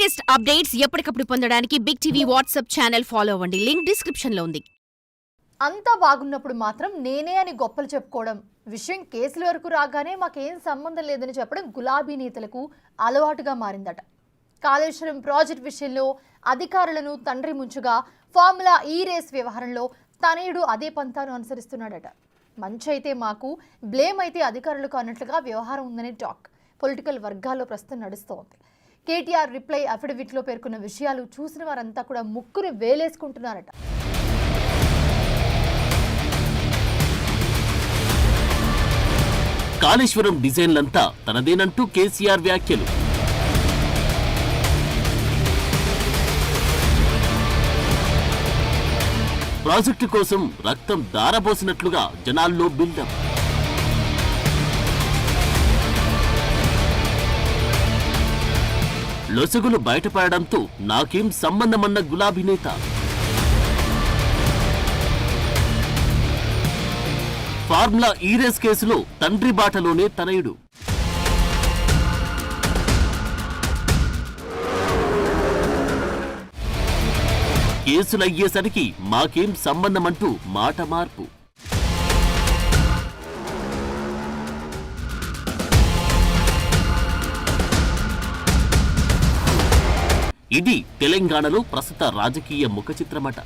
Latest updates ఎప్పటికప్పుడు పొందడానికి big TV WhatsApp channel follow అవ్వండి. లింక్ డిస్క్రిప్షన్ లో ఉంది. అంతా బాగున్నప్పుడు మాత్రం నేనే అని గొప్పలు చెప్పుకోవడం, విషయం కేసుల వరకు రాగానే మాకేం సంబంధం లేదని చెప్పడం గులాబీ నేతలకు అలవాటుగా మారిందట. కాళేశ్వరం ప్రాజెక్ట్ విషయంలో అధికారులను తండ్రి ముంచుగా ఫార్ములా ఈ రేస్ వ్యవహారంలో తనయుడు అదే పంతాను అనుసరిస్తున్నాడట. మంచి అయితే మాకు, బ్లేమ్ అయితే అధికారులకు అన్నట్లుగా వ్యవహారం ఉందని టాక్ పొలిటికల్ వర్గాల్లో ప్రస్తుతం నడుస్తోంది. కేటీఆర్ రిప్లై అఫిడవిట్లో పేర్కొన్న విషయాలు చూసిన వారంతా కూడా ముక్కుని వేలేసుకుంటున్నారట. కాళేశ్వరం డిజైన్లంతా తనదేనంటూ కేసీఆర్ వ్యాఖ్యలు. ప్రాజెక్టు కోసం రక్తం దారబోసినట్లుగా జనాల్లో బిల్డప్. లొసుగులు బయటపడడంతో నాకేం సంబంధమన్న గులాబీ నేత. ఫార్ములా ఈ రేస్ కేసులో తండ్రి బాటలోనే తనయుడు. కేసులయ్యేసరికి మాకేం సంబంధమంటూ మాట మార్పు. ఇది తెలంగాణలో ప్రస్తుత రాజకీయ ముఖచిత్రమట.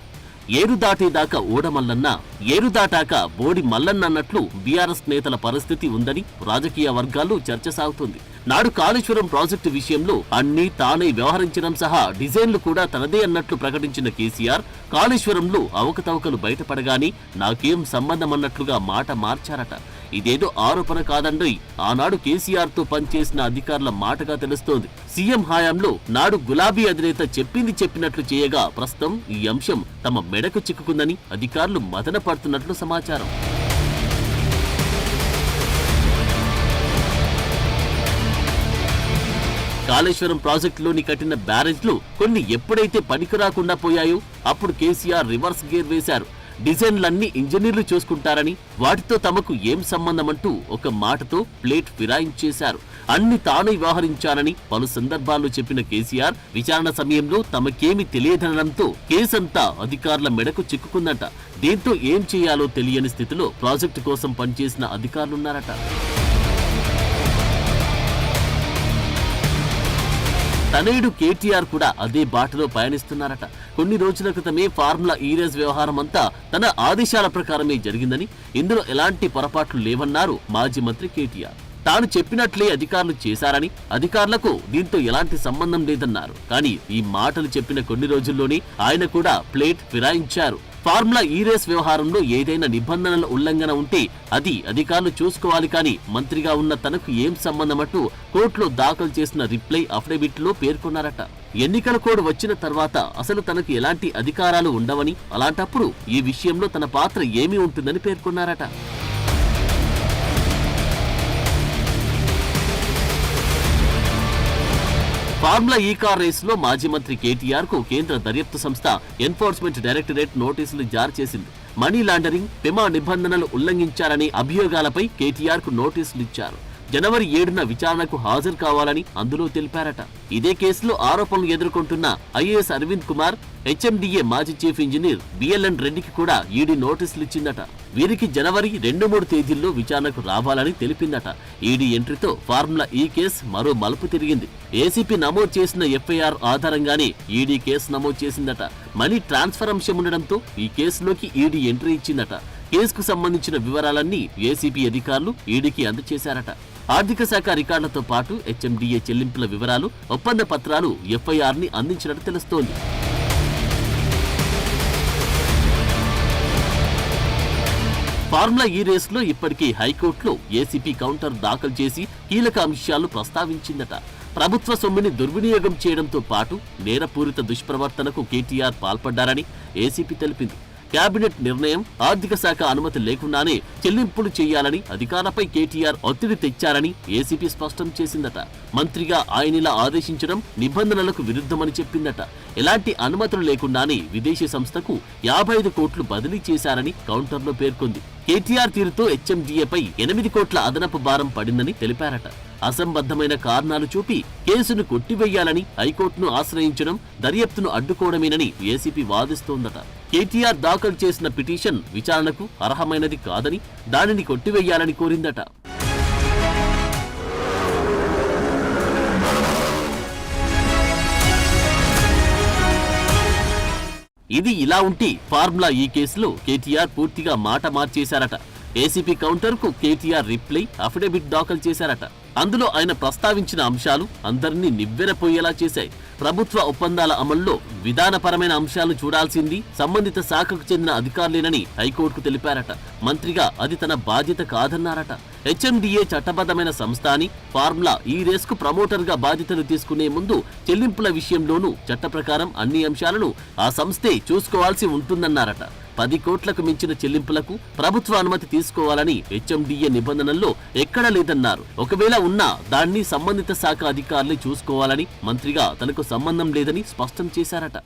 ఏరు దాటేదాకా ఓడమల్లన్న, ఏరు దాటాక బోడి మల్లన్న అన్నట్లు బీఆర్ఎస్ నేతల పరిస్థితి ఉందని రాజకీయ వర్గాల్లో చర్చ సాగుతుంది. నాడు కాళేశ్వరం ప్రాజెక్టు విషయంలో అన్నీ తానే వ్యవహరించడం సహా డిజైన్లు కూడా తనదే అన్నట్లు ప్రకటించిన కేసీఆర్ కాళేశ్వరంలో అవకతవకలు బయటపడగానే నాకేం సంబంధమన్నట్లుగా మాట మార్చారట. ఇదేదో ఆరోపణ కాదండోయ్, ఆనాడు కేసీఆర్ తో పనిచేసిన అధికారుల మాటగా తెలుస్తోంది. సీఎం హయాంలో నాడు గులాబీ అధినేత చెప్పింది చెప్పినట్లు చేయగా ప్రస్తుతం ఈ అంశం తమ మెడకు చిక్కుకుందని అధికారులు మదన పడుతున్నట్లు సమాచారం. కాళేశ్వరం ప్రాజెక్టులోని కట్టిన బ్యారేజ్లు కొన్ని ఎప్పుడైతే పనికిరాకుండా పోయాయో అప్పుడు కేసీఆర్ రివర్స్ గేర్ వేశారు. డిజైన్లన్నీ ఇంజనీర్లు చూసుకుంటారని, వాటితో తమకు ఏం సంబంధమంటూ ఒక మాటతో ప్లేట్ ఫిరాయించేశారు. అన్ని తానే వ్యవహరించానని పలు సందర్భాల్లో చెప్పిన కేసీఆర్ విచారణ సమయంలో తమకేమీ తెలియదనడంతో కేసంతా అధికారుల మెడకు చిక్కుకుందట. దీంతో ఏం చేయాలో తెలియని స్థితిలో ప్రాజెక్టు కోసం పనిచేసిన అధికారులున్నారట. తనయుడు కేటీఆర్ కూడా అదే బాటలో పయనిస్తున్నారట. కొన్ని రోజుల క్రితమే ఫార్ములా ఈ రేస్ వ్యవహారం అంతా తన ఆదేశాల ప్రకారమే జరిగిందని, ఇందులో ఎలాంటి పొరపాట్లు లేవన్నారు మాజీ మంత్రి కేటీఆర్. తాను చెప్పినట్లే అధికారులు చేశారని, అధికారులకు దీంతో ఎలాంటి సంబంధం లేదన్నారు. కానీ ఈ మాటలు చెప్పిన కొన్ని రోజుల్లోనే ఆయన కూడా ప్లేట్ ఫిరాయించారు. ఫార్ములా ఈ రేస్ వ్యవహారంలో ఏదైనా నిబంధనల ఉల్లంఘన ఉంటే అది అధికారులు చూసుకోవాలి, కానీ మంత్రిగా ఉన్న తనకు ఏం సంబంధమంటూ కోర్టులో దాఖలు చేసిన రిప్లై అఫిడవిట్లో పేర్కొన్నారట. ఎన్నికల కోడ్ వచ్చిన తర్వాత అసలు తనకు ఎలాంటి అధికారాలు ఉండవని, అలాంటప్పుడు ఈ విషయంలో తన పాత్ర ఏమి ఉంటుందని పేర్కొన్నారట. ఫార్ములా ఈ కార్ రేసులో మాజీ మంత్రి కేటీఆర్ కు కేంద్ర దర్యాప్తు సంస్థ ఎన్ఫోర్స్మెంట్ డైరెక్టరేట్ నోటీసులు జారీ చేసింది. మనీ లాండరింగ్, పిమా నిబంధనలు ఉల్లంఘించారనే అభియోగాలపై కేటీఆర్ కు నోటీసులు ఇచ్చారు. జనవరి 7న విచారణకు హాజరు కావాలని అందులో తెలిపారట. ఇదే కేసులో ఆరోపణలు ఎదుర్కొంటున్న ఐఏఎస్ అరవింద్ కుమార్, హెచ్ఎండిఏ మాజీ చీఫ్ ఇంజనీర్ బిఎల్ఎన్ రెడ్డికి కూడా ఈడీ నోటీసులు ఇచ్చిందట. వీరికి జనవరి 2-3 తేదీల్లో విచారణకు రావాలని తెలిపిందట. ఈడీ ఎంట్రీతో ఫార్ములా ఈ కేసు మరో మలుపు తిరిగింది. ఏసీపీ నమోదు చేసిన ఎఫ్ఐఆర్ ఆధారంగానే ఈడీ కేసు నమోదు చేసిందట. మనీ ట్రాన్స్ఫర్ అంశం ఉండడంతో ఈ కేసులోకి ఈడీ ఎంట్రీ ఇచ్చిందట. కేసుకు సంబంధించిన వివరాలన్నీ ఏసీపీ అధికారులు ఈడీకి అందజేశారట. ఆర్థిక శాఖ రికార్డులతో పాటు హెచ్ఎండిఏ చెల్లింపుల వివరాలు, ఒప్పంద పత్రాలు ఎఫ్ఐఆర్ ని అందించినట్టు తెలుస్తోంది. ఫార్ములా ఈ రేసులో ఇప్పటికే హైకోర్టులో ఏసీపీ కౌంటర్ దాఖలు చేసి కీలక అంశాలు ప్రస్తావించిందట. ప్రభుత్వ సొమ్ముని దుర్వినియోగం చేయడంతో పాటు నేరపూరిత దుష్ప్రవర్తనకు కేటీఆర్ పాల్పడ్డారని ఏసీపీ తెలిపింది. కేబినెట్ నిర్ణయం, ఆర్థిక శాఖ అనుమతి లేకుండానే చెల్లింపులు చేయాలని అధికారులపై కేటీఆర్ ఒత్తిడి తెచ్చారని ఏసీపీ స్పష్టం చేసిందట. మంత్రిగా ఆయనిలా ఆదేశించడం నిబంధనలకు విరుద్ధమని చెప్పిందట. ఎలాంటి అనుమతులు లేకుండానే విదేశీ సంస్థకు 55 కోట్లు బదిలీ చేశారని కౌంటర్లో పేర్కొంది. కేటీఆర్ తీరుతో హెచ్ఎండిఏపై 8 కోట్ల అదనపు భారం పడిందని తెలిపారట. అసంబద్ధమైన కారణాలు చూపి కేసును కొట్టివేయాలని హైకోర్టును ఆశ్రయించడం దర్యాప్తును అడ్డుకోవడమేనని ఏసీపీ వాదిస్తోందట. కేటీఆర్ దాఖలు చేసిన పిటిషన్ విచారణకు అర్హమైనది కాదని, దానిని కొట్టివేయాలని కోరిందట. ఇది ఇలా ఉంటే ఫార్ములా ఈ కేసులో కేటీఆర్ పూర్తిగా మాట మార్చేశారట. ఏసీపీ కౌంటర్ కు కేటీఆర్ రిప్లై అఫిడవిట్ దాఖలు చేశారట. అందులో ఆయన ప్రస్తావించిన అంశాలు అందరినీ నివ్వెరపోయేలా చేశాయి. ప్రభుత్వ ఒప్పందాల అమల్లో విధానపరమైన అంశాలను చూడాల్సింది సంబంధిత శాఖకు చెందిన అధికారులేనని హైకోర్టుకు తెలిపారట. మంత్రిగా అది తన బాధ్యత కాదన్నారట. హెచ్ఎండిఏ చట్టబద్ధమైన సంస్థ అని, ఫార్ములా ఈ రేస్కు ప్రమోటర్గా బాధ్యతలు తీసుకునే ముందు చెల్లింపుల విషయంలోనూ చట్ట ప్రకారం అన్ని అంశాలను ఆ సంస్థే చూసుకోవాల్సి ఉంటుందన్నారట. 10 కోట్లకు మించిన చెల్లింపులకు ప్రభుత్వ అనుమతి తీసుకోవాలని హెచ్ఎండిఏ నిబంధనల్లో ఎక్కడా లేదన్నారు. ఒకవేళ ఉన్నా దాన్ని సంబంధిత శాఖ అధికారులే చూసుకోవాలని, మంత్రిగా తనకు సంబంధం లేదని స్పష్టం చేశారట.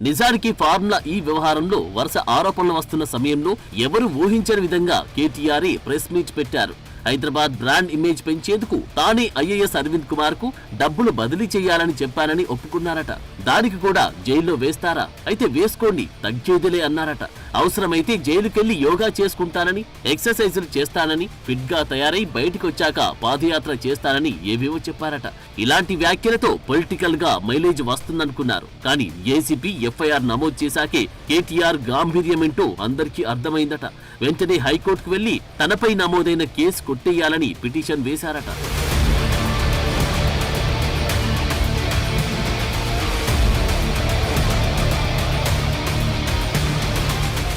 నిజానికి ఫార్ములా ఈ వ్యవహారంలో వరుస ఆరోపణలు వస్తున్న సమయంలో ఎవరు ఊహించని విధంగా కేటీఆర్ ప్రెస్ మీట్ పెట్టారు. హైదరాబాద్ బ్రాండ్ ఇమేజ్ పెంచేందుకు తానే ఐఏఎస్ అరవింద్ కుమార్ కు డబ్బులు బదిలీ చేయాలని చెప్పానని ఒప్పుకున్నారట. దానికి కూడా జైల్లో వేస్తారా? అయితే వేసుకోండి, తగ్గేదిలే అన్నారట. అవసరమైతే జైలుకెళ్లి యోగా చేసుకుంటానని, ఎక్సర్సైజులు చేస్తానని, ఫిట్ గా తయారై బయటికి వచ్చాక పాదయాత్ర చేస్తానని ఏవేవో చెప్పారట. ఇలాంటి వ్యాఖ్యలతో పొలిటికల్ గా మైలేజ్ వస్తుందనుకున్నారు. కానీ ఏసీపీ ఎఫ్ఐఆర్ నమోదు చేశాకే కేటీఆర్ గాంభీర్యమేంటో అందరికీ అర్థమైందట. వెంటనే హైకోర్టుకు వెళ్లి తనపై నమోదైన కేసు కొట్టేయాలని పిటిషన్ వేశారట.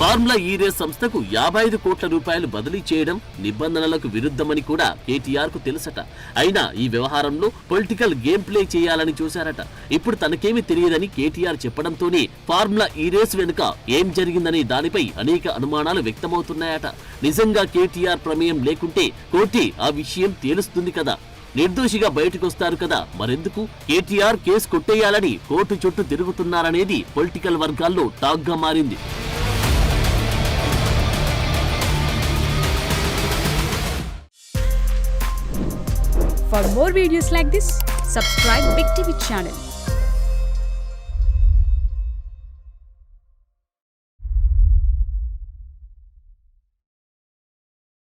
ఫార్ములా ఈ రేస్ సంస్థకు 55 కోట్ల రూపాయలు బదిలీ చేయడం నిబంధనలకు విరుద్ధమని కూడా కేటీఆర్ కు తెలుసట. అయినా ఈ వ్యవహారంలో పొలిటికల్ గేమ్ ప్లే చేయాలని చూశారట. ఇప్పుడు తనకేమీ తెలియదని కేటీఆర్ చెప్పడంతోనే ఫార్ములా ఈ రేస్ వెనుక ఏం జరిగిందనే దానిపై అనేక అనుమానాలు వ్యక్తమవుతున్నాయట. నిజంగా కేటీఆర్ ప్రమేయం లేకుంటే కోర్టే ఆ విషయం తేలుస్తుంది కదా. నిర్దోషిగా బయటకొస్తారు కదా. మరెందుకు కేటీఆర్ కేసు కొట్టేయాలని కోర్టు చుట్టూ తిరుగుతున్నారనేది పొలిటికల్ వర్గాల్లో టాక్ గా మారింది. For more videos like this, subscribe Big TV channel.